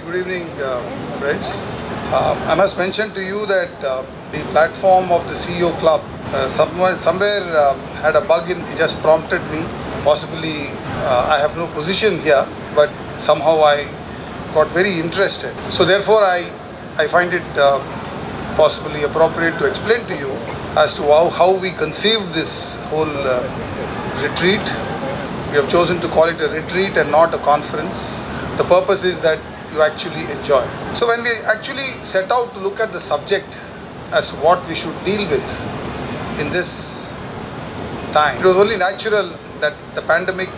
Good evening, friends. I must mention to you that the platform of the CEO Club somewhere had a bug in. It just prompted me. Possibly, I have no position here, but somehow I got very interested. So therefore, I find it possibly appropriate to explain to you as to how we conceived this whole retreat. We have chosen to call it a retreat and not a conference. The purpose is that you actually enjoy. So when we actually set out to look at the subject as what we should deal with in this time, it was only natural that the pandemic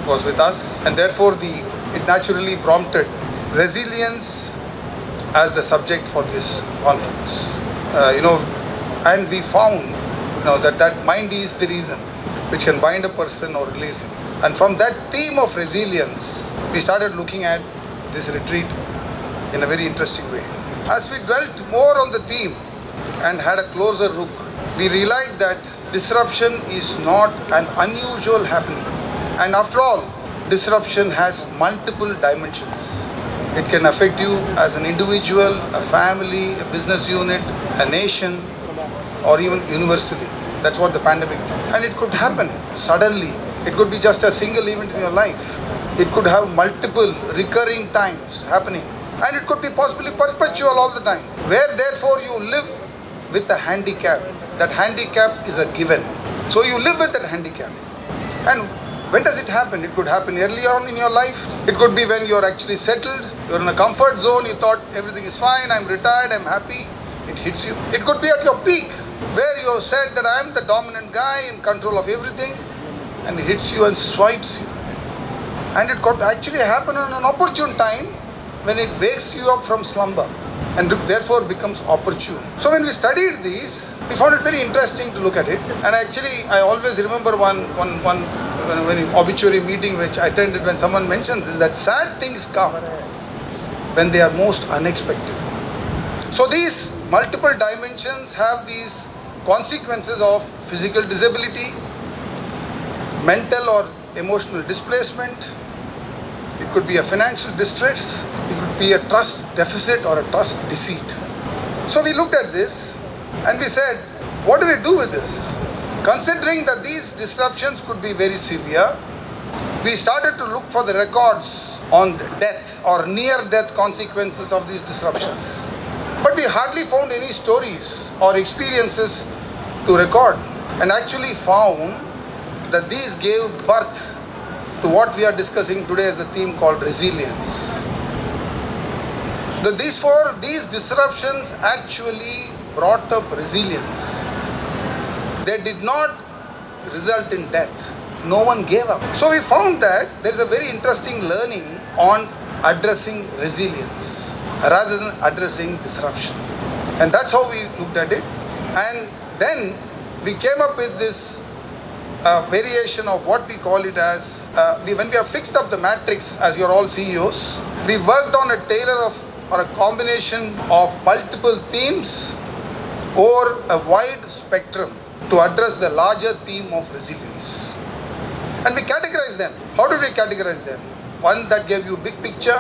was with us, and therefore it naturally prompted resilience as the subject for this conference. And we found that mind is the reason which can bind a person or release him. And from that theme of resilience, we started looking at this retreat in a very interesting way. As we dwelt more on the theme and had a closer look, we realized that disruption is not an unusual happening. And after all, disruption has multiple dimensions. It can affect you as an individual, a family, a business unit, a nation, or even universally. That's what the pandemic did. And it could happen suddenly. It could be just a single event in your life. It could have multiple recurring times happening. And it could be possibly perpetual all the time. Where therefore you live with a handicap. That handicap is a given. So you live with that handicap. And when does it happen? It could happen early on in your life. It could be when you're actually settled. You're in a comfort zone. You thought everything is fine. I'm retired. I'm happy. It hits you. It could be at your peak, where you have said that I am the dominant guy in control of everything, and it hits you and swipes you. And it could actually happen on an opportune time when it wakes you up from slumber and therefore becomes opportune. So when we studied these, we found it very interesting to look at it. And actually, I always remember one obituary meeting which I attended when someone mentioned this, that sad things come when they are most unexpected. So these multiple dimensions have these consequences of physical disability, mental or emotional displacement. It could be a financial distress. It could be a trust deficit or a trust deceit. So we looked at this and we said, what do we do with this? Considering that these disruptions could be very severe, we started to look for the records on the death or near-death consequences of these disruptions. But we hardly found any stories or experiences to record, and actually found that these gave birth to what we are discussing today as a theme called resilience. These disruptions actually brought up resilience. They did not result in death. No one gave up. So we found that there is a very interesting learning on addressing resilience rather than addressing disruption. And that's how we looked at it. And then we came up with this variation of what we call it as, when we have fixed up the matrix, as you're all CEOs, we worked on a or a combination of multiple themes or a wide spectrum to address the larger theme of resilience. And we categorize them. How did we categorize them? One that gave you a big picture.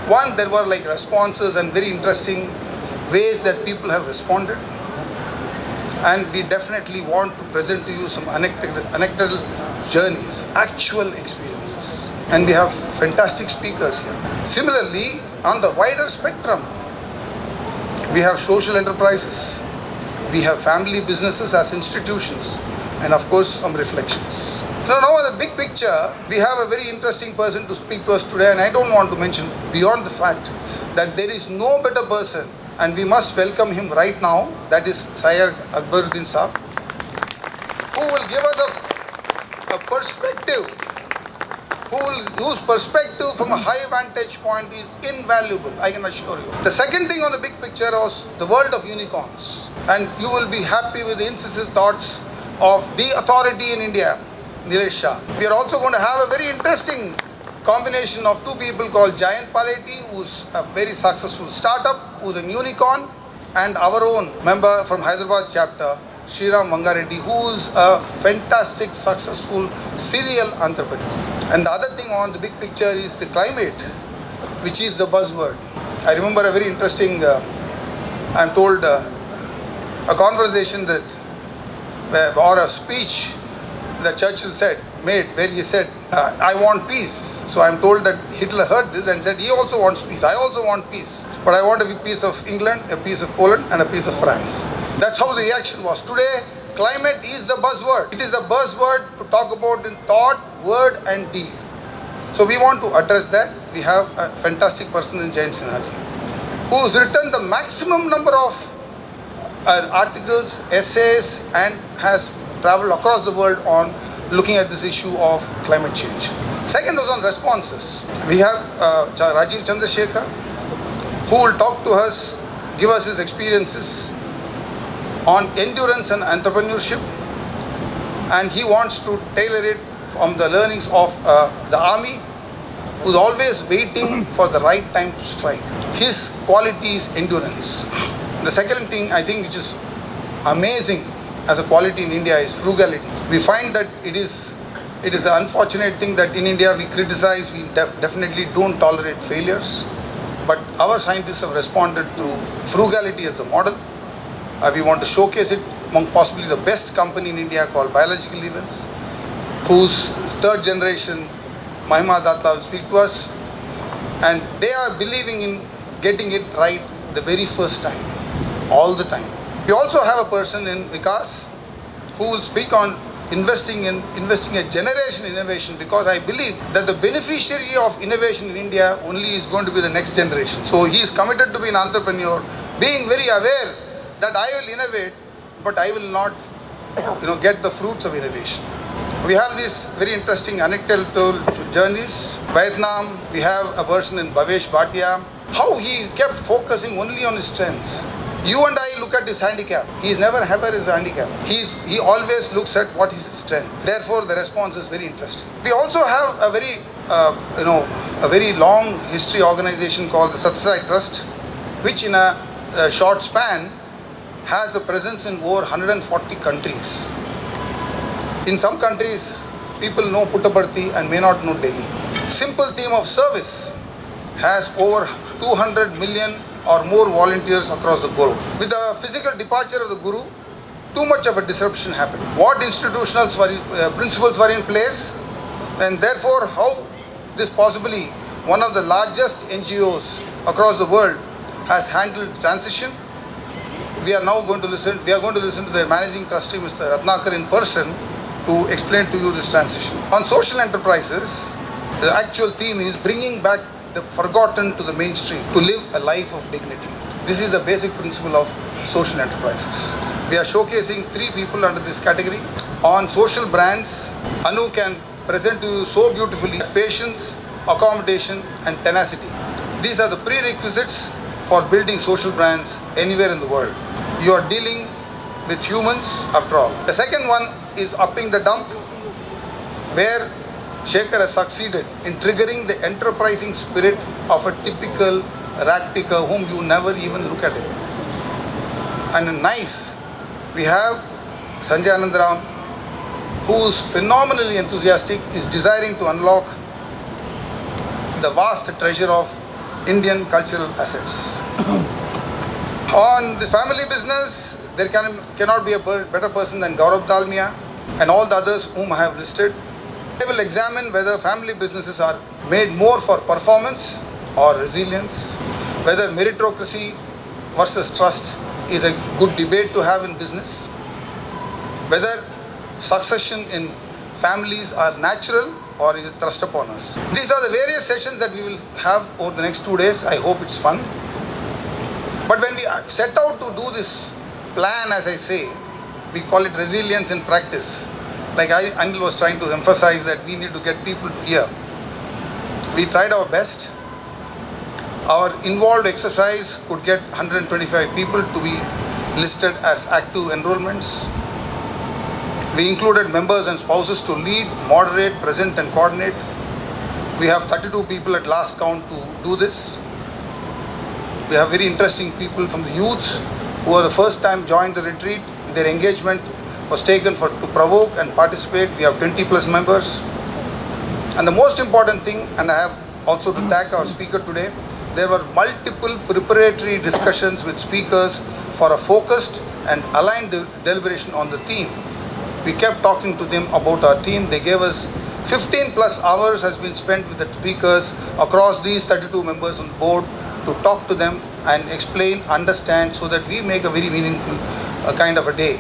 One, there were like responses and very interesting ways that people have responded. And we definitely want to present to you some anecdotal journeys, actual experiences. And we have fantastic speakers here. Similarly, on the wider spectrum, we have social enterprises. We have family businesses as institutions. And of course, some reflections. So now in the big picture, we have a very interesting person to speak to us today, and I don't want to mention beyond the fact that there is no better person, and we must welcome him right now, that is Syed Akbaruddin Saab, who will give us a perspective, whose perspective from a high vantage point is invaluable, I can assure you. The second thing on the big picture was the world of unicorns, and you will be happy with the incisive thoughts of the authority in India, Nilesh Shah. We are also going to have a very interesting combination of two people called Jayant Paleti, who's a very successful startup, who's a unicorn, and our own member from Hyderabad chapter, Sriram Vangareddy, who's a fantastic, successful serial entrepreneur. And the other thing on the big picture is the climate which is the buzzword. I remember a very interesting, I'm told, a conversation that, or a speech that Churchill made, where he said, I want peace. So I'm told that Hitler heard this and said, he also wants peace. I also want peace. But I want a piece of England, a piece of Poland, and a piece of France. That's how the reaction was. Today, climate is the buzzword. It is the buzzword to talk about in thought, word, and deed. So we want to address that. We have a fantastic person in Jain Sinhaji, who has written the maximum number of articles, essays, and has traveled across the world on looking at this issue of climate change. Second was on responses. We have Rajiv Chandrasekhar, who will talk to us, give us his experiences on endurance and entrepreneurship, and he wants to tailor it from the learnings of the army, who's always waiting for the right time to strike. His quality is endurance. The second thing I think which is amazing as a quality in India is frugality. We find that it is an unfortunate thing that in India we criticize, we definitely don't tolerate failures, but our scientists have responded to frugality as the model. We want to showcase it among possibly the best company in India called Biological Events, whose third generation Mahima Datta will speak to us, and they are believing in getting it right the very first time, all the time. We also have a person in Vikas who will speak on investing a generation innovation, because I believe that the beneficiary of innovation in India only is going to be the next generation. So he is committed to be an entrepreneur, being very aware that I will innovate, but I will not, get the fruits of innovation. We have these very interesting anecdotal journeys. Vietnam, we have a person in Bhavesh Bhatia, how he kept focusing only on his strengths. You and I look at his handicap. He is never ever his handicap. He always looks at what is his strength. Therefore, the response is very interesting. We also have a very long history organization called the Satsai Trust, which in a short span has a presence in over 140 countries. In some countries, people know Puttaparthi and may not know Delhi. Simple theme of service has over 200 million or more volunteers across the globe. With the physical departure of the Guru, too much of a disruption happened. What institutional principles were in place, and therefore how this possibly one of the largest NGOs across the world has handled transition. We are going to listen to their managing trustee, Mr. Ratnakar, in person to explain to you this transition. On social enterprises, the actual theme is bringing back the forgotten to the mainstream, to live a life of dignity. This is the basic principle of social enterprises. We are showcasing 3 people under this category. On social brands, Anu can present to you so beautifully patience, accommodation, and tenacity. These are the prerequisites for building social brands anywhere in the world. You are dealing with humans after all. The second one is upping the dump, where Shekhar has succeeded in triggering the enterprising spirit of a typical rag picker whom you never even look at him. And in NICE, we have Sanjay Anandaram, who is phenomenally enthusiastic, is desiring to unlock the vast treasure of Indian cultural assets. On the family business, there cannot be a better person than Gaurav Dalmia and all the others whom I have listed. I will examine whether family businesses are made more for performance or resilience, whether meritocracy versus trust is a good debate to have in business, whether succession in families are natural or is it thrust upon us. These are the various sessions that we will have over the next 2 days. I hope it's fun. But when we set out to do this plan, as I say, we call it resilience in practice. Like Anil was trying to emphasize that we need to get people to hear. We tried our best. Our involved exercise could get 125 people to be listed as active enrollments. We included members and spouses to lead, moderate, present and coordinate. We have 32 people at last count to do this. We have very interesting people from the youth who are the first time joined the retreat. Their engagement was taken to provoke and participate. We have 20 plus members. And the most important thing, and I have also to thank our speaker today. There were multiple preparatory discussions with speakers for a focused and aligned deliberation on the theme. We kept talking to them about our team. They gave us 15 plus hours has been spent with the speakers across these 32 members on the board to talk to them and explain, understand, so that we make a very meaningful kind of a day.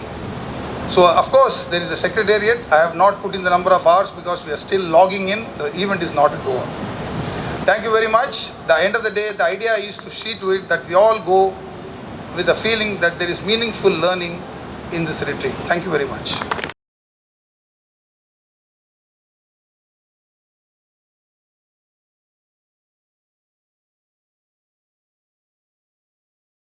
So of course there is a secretariat. I have not put in the number of hours because we are still logging in. The event is not at over. Thank you very much. The end of the day, the idea is to see to it that we all go with a feeling that there is meaningful learning in this retreat. Thank you very much.